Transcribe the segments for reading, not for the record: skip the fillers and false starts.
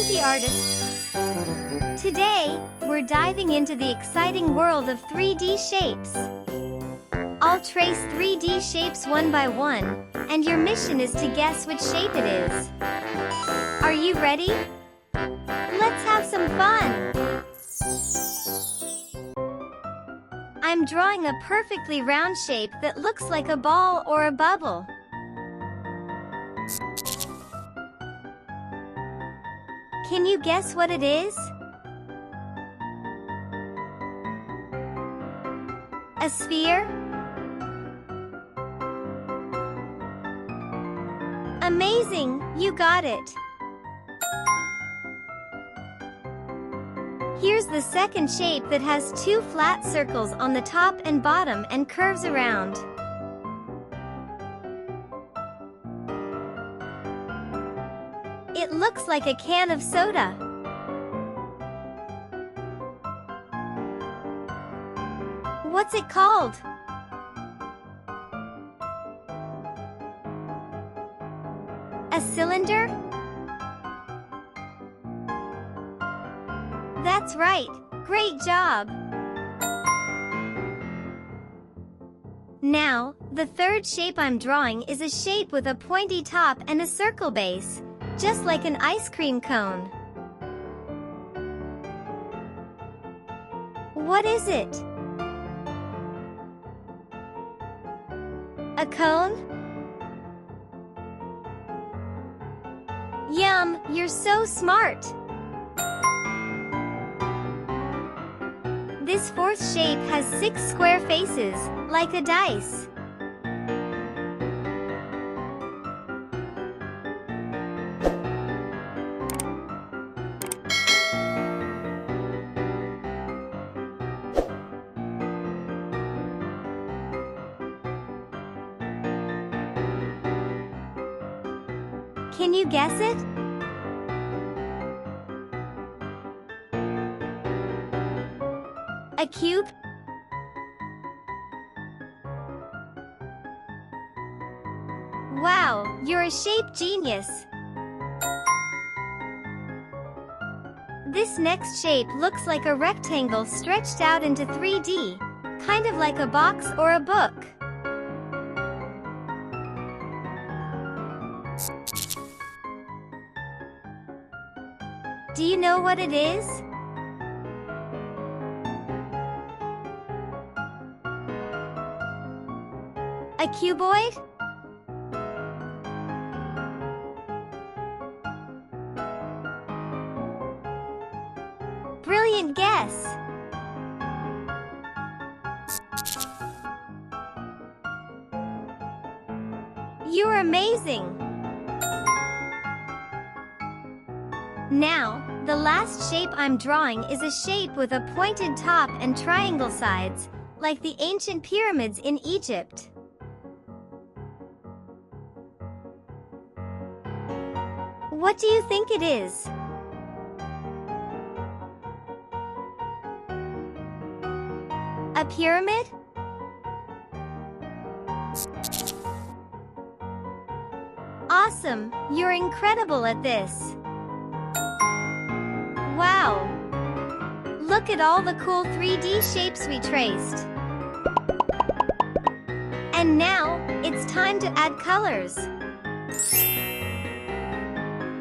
Pinky Artists. Today, we're diving into the exciting world of 3D shapes. I'll trace 3D shapes one by one, and your mission is to guess which shape it is. Are you ready? Let's have some fun! I'm drawing a perfectly round shape that looks like a ball or a bubble. Can you guess what it is? A sphere? Amazing! You got it! Here's the second shape that has two flat circles on the top and bottom and curves around. It looks like a can of soda. What's it called? A cylinder? That's right! Great job! Now, the third shape I'm drawing is a shape with a pointy top and a circle base, just like an ice cream cone. What is it? A cone? Yum! You're so smart! This fourth shape has 6 square faces, like a dice. Can you guess it? A cube? Wow, you're a shape genius! This next shape looks like a rectangle stretched out into 3D, kind of like a box or a book. Do you know what it is? A cuboid? Brilliant guess! You're amazing! Now, the last shape I'm drawing is a shape with a pointed top and triangle sides, like the ancient pyramids in Egypt. What do you think it is? A pyramid? Awesome! You're incredible at this! Wow! Look at all the cool 3D shapes we traced! And now, it's time to add colors!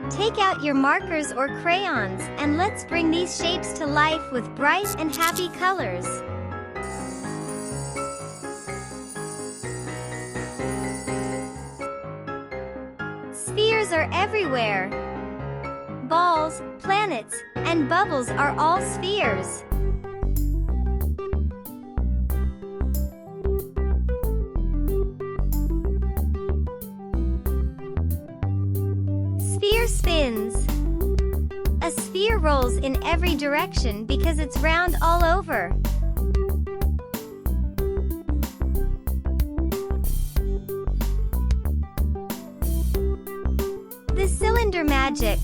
Take out your markers or crayons and let's bring these shapes to life with bright and happy colors. Spheres are everywhere. Balls, planets, and bubbles are all spheres. Sphere spins. A sphere rolls in every direction because it's round all over. The cylinder magic.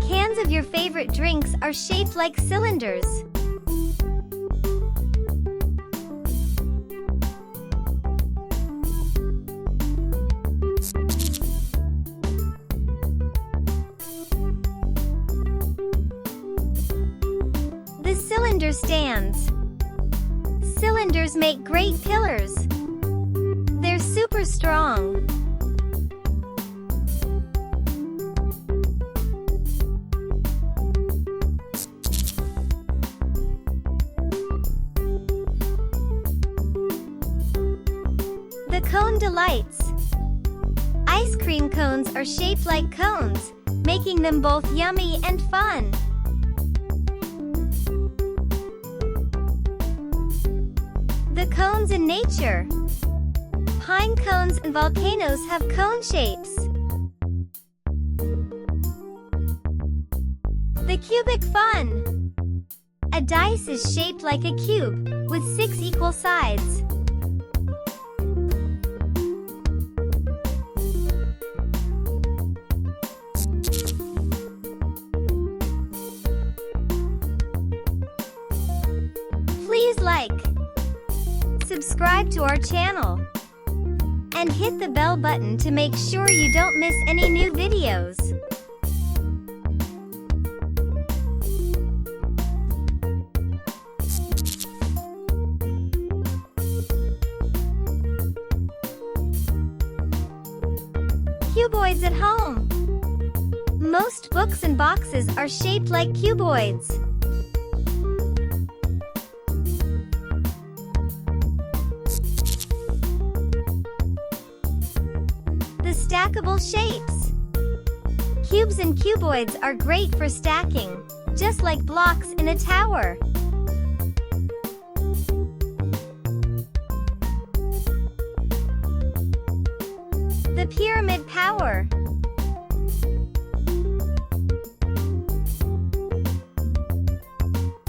Cans of your favorite drinks are shaped like cylinders. understands. Cylinders make great pillars. They're super strong. The cone delights. Ice cream cones are shaped like cones, making them both yummy and fun. The cones in nature. Pine cones and volcanoes have cone shapes. The cubic fun. A dice is shaped like a cube, with 6 equal sides. Please like, subscribe to our channel, and hit the bell button to make sure you don't miss any new videos. Cuboids at home. Most books and boxes are shaped like cuboids. The stackable shapes. Cubes and cuboids are great for stacking, just like blocks in a tower. The pyramid power.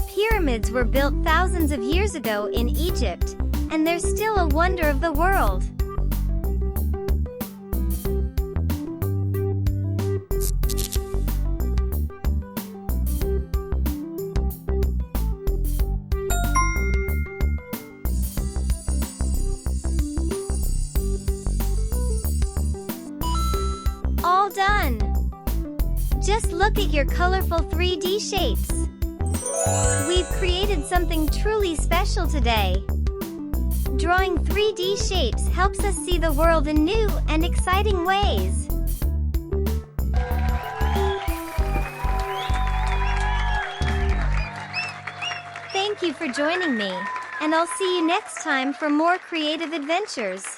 Pyramids were built thousands of years ago in Egypt, and they're still a wonder of the world. All done! Just look at your colorful 3D shapes. We've created something truly special today. Drawing 3D shapes helps us see the world in new and exciting ways. Thank you for joining me, and I'll see you next time for more creative adventures.